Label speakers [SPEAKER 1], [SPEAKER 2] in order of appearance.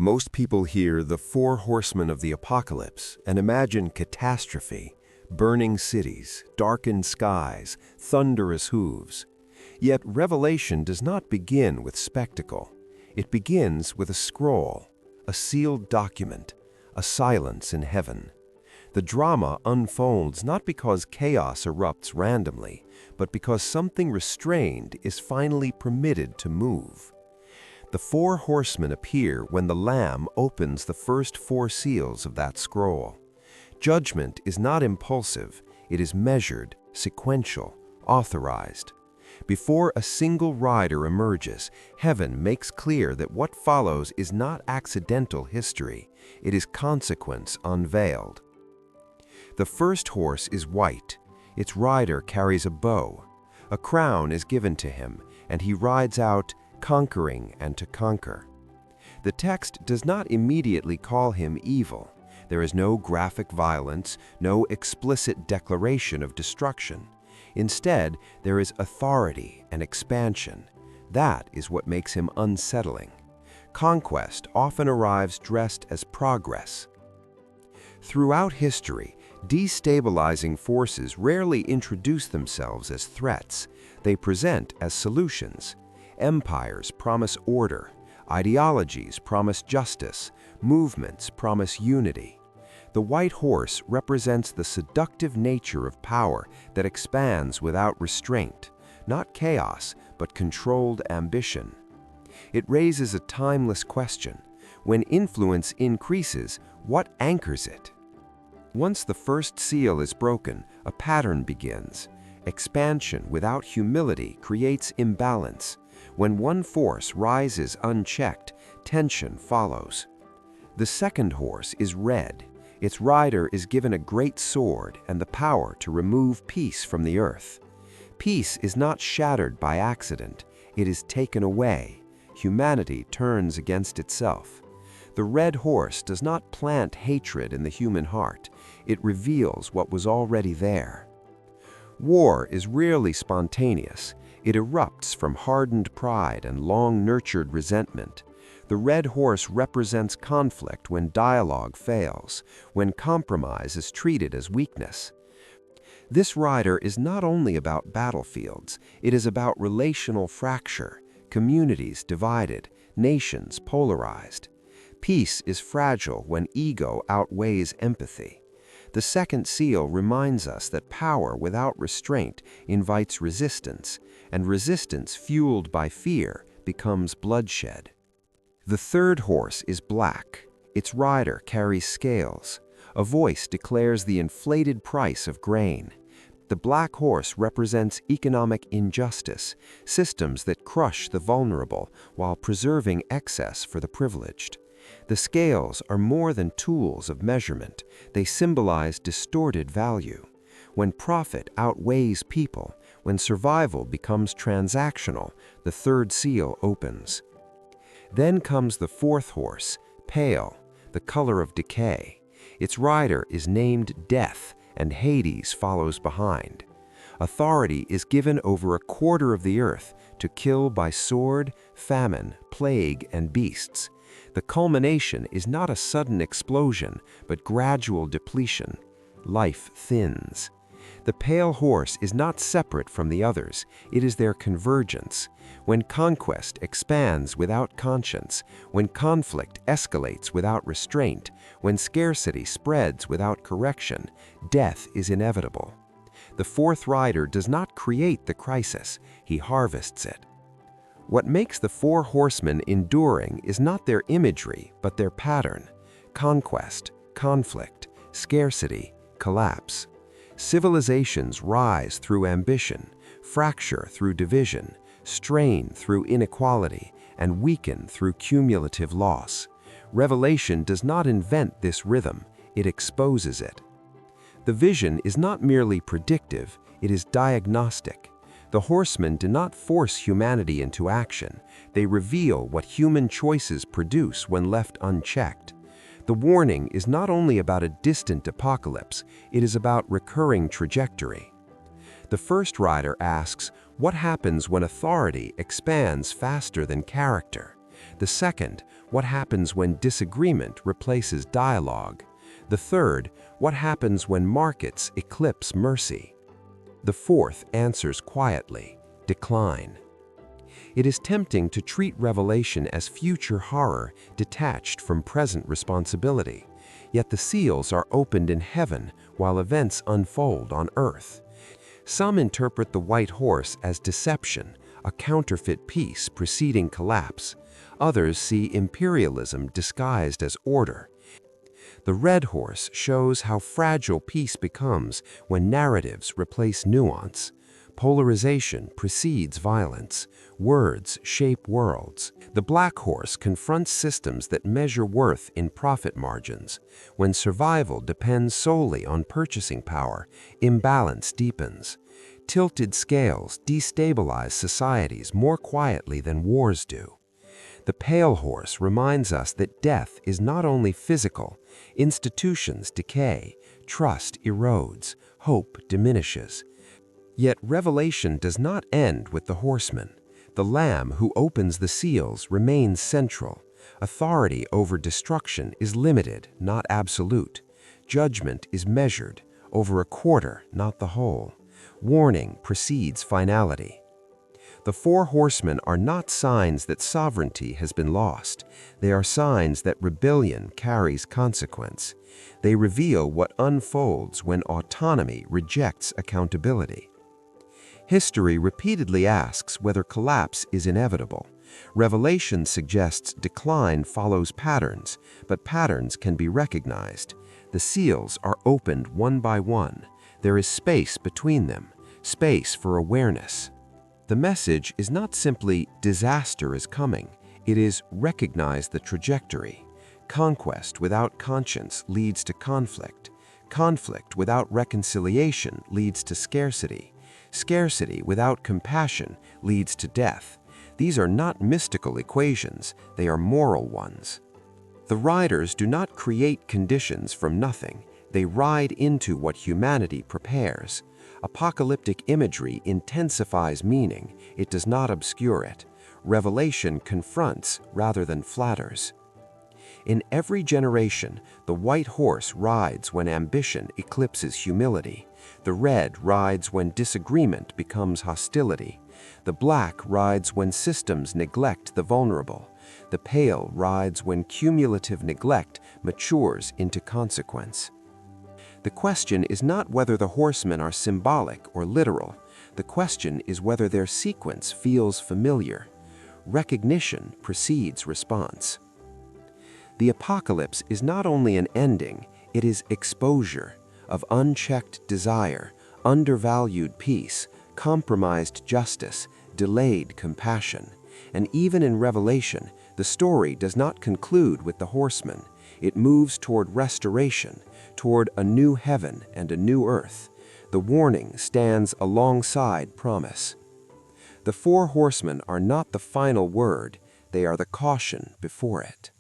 [SPEAKER 1] Most people hear the Four Horsemen of the Apocalypse and imagine catastrophe, burning cities, darkened skies, thunderous hooves. Yet Revelation does not begin with spectacle. It begins with a scroll, a sealed document, a silence in heaven. The drama unfolds not because chaos erupts randomly, but because something restrained is finally permitted to move. The four horsemen appear when the Lamb opens the first four seals of that scroll. Judgment is not impulsive, it is measured, sequential, authorized. Before a single rider emerges, heaven makes clear that what follows is not accidental history, it is consequence unveiled. The first horse is white. Its rider carries a bow. A crown is given to him, and he rides out, conquering and to conquer. The text does not immediately call him evil. There is no graphic violence, no explicit declaration of destruction. Instead, there is authority and expansion. That is what makes him unsettling. Conquest often arrives dressed as progress. Throughout history, destabilizing forces rarely introduce themselves as threats. They present as solutions. Empires promise order. Ideologies promise justice. Movements promise unity. The white horse represents the seductive nature of power that expands without restraint, not chaos, but controlled ambition. It raises a timeless question. When influence increases, what anchors it? Once the first seal is broken, a pattern begins. Expansion without humility creates imbalance. When one force rises unchecked, tension follows. The second horse is red. Its rider is given a great sword and the power to remove peace from the earth. Peace is not shattered by accident. It is taken away. Humanity turns against itself. The red horse does not plant hatred in the human heart. It reveals what was already there. War is rarely spontaneous. It erupts from hardened pride and long-nurtured resentment. The red horse represents conflict when dialogue fails, when compromise is treated as weakness. This rider is not only about battlefields, it is about relational fracture, communities divided, nations polarized. Peace is fragile when ego outweighs empathy. The second seal reminds us that power without restraint invites resistance, and resistance fueled by fear becomes bloodshed. The third horse is black. Its rider carries scales. A voice declares the inflated price of grain. The black horse represents economic injustice, systems that crush the vulnerable while preserving excess for the privileged. The scales are more than tools of measurement. They symbolize distorted value. When profit outweighs people, when survival becomes transactional, the third seal opens. Then comes the fourth horse, pale, the color of decay. Its rider is named Death, and Hades follows behind. Authority is given over a quarter of the earth to kill by sword, famine, plague, and beasts. The culmination is not a sudden explosion, but gradual depletion. Life thins. The pale horse is not separate from the others, it is their convergence. When conquest expands without conscience, when conflict escalates without restraint, when scarcity spreads without correction, death is inevitable. The fourth rider does not create the crisis, he harvests it. What makes the four horsemen enduring is not their imagery, but their pattern: conquest, conflict, scarcity, collapse. Civilizations rise through ambition, fracture through division, strain through inequality, and weaken through cumulative loss. Revelation does not invent this rhythm, it exposes it. The vision is not merely predictive, it is diagnostic. The horsemen do not force humanity into action, they reveal what human choices produce when left unchecked. The warning is not only about a distant apocalypse, it is about recurring trajectory. The first rider asks, what happens when authority expands faster than character? The second, what happens when disagreement replaces dialogue. The third, what happens when markets eclipse mercy. The fourth answers quietly, decline. It is tempting to treat Revelation as future horror detached from present responsibility. Yet the seals are opened in heaven while events unfold on earth. Some interpret the white horse as deception, a counterfeit peace preceding collapse. Others see imperialism disguised as order. The red horse shows how fragile peace becomes when narratives replace nuance. Polarization precedes violence. Words shape worlds. The black horse confronts systems that measure worth in profit margins. When survival depends solely on purchasing power, imbalance deepens. Tilted scales destabilize societies more quietly than wars do. The pale horse reminds us that death is not only physical. Institutions decay, trust erodes, hope diminishes. Yet Revelation does not end with the horseman. The Lamb who opens the seals remains central. Authority over destruction is limited, not absolute. Judgment is measured over a quarter, not the whole. Warning precedes finality. The four horsemen are not signs that sovereignty has been lost. They are signs that rebellion carries consequence. They reveal what unfolds when autonomy rejects accountability. History repeatedly asks whether collapse is inevitable. Revelation suggests decline follows patterns, but patterns can be recognized. The seals are opened one by one. There is space between them, space for awareness. The message is not simply disaster is coming. It is recognize the trajectory. Conquest without conscience leads to conflict. Conflict without reconciliation leads to scarcity. Scarcity without compassion leads to death. These are not mystical equations, they are moral ones. The riders do not create conditions from nothing. They ride into what humanity prepares. Apocalyptic imagery intensifies meaning, it does not obscure it. Revelation confronts rather than flatters. In every generation, the white horse rides when ambition eclipses humility. The red rides when disagreement becomes hostility. The black rides when systems neglect the vulnerable. The pale rides when cumulative neglect matures into consequence. The question is not whether the horsemen are symbolic or literal. The question is whether their sequence feels familiar. Recognition precedes response. The apocalypse is not only an ending, it is exposure of unchecked desire, undervalued peace, compromised justice, delayed compassion. And even in Revelation, the story does not conclude with the horsemen. It moves toward restoration, toward a new heaven and a new earth. The warning stands alongside promise. The four horsemen are not the final word, they are the caution before it.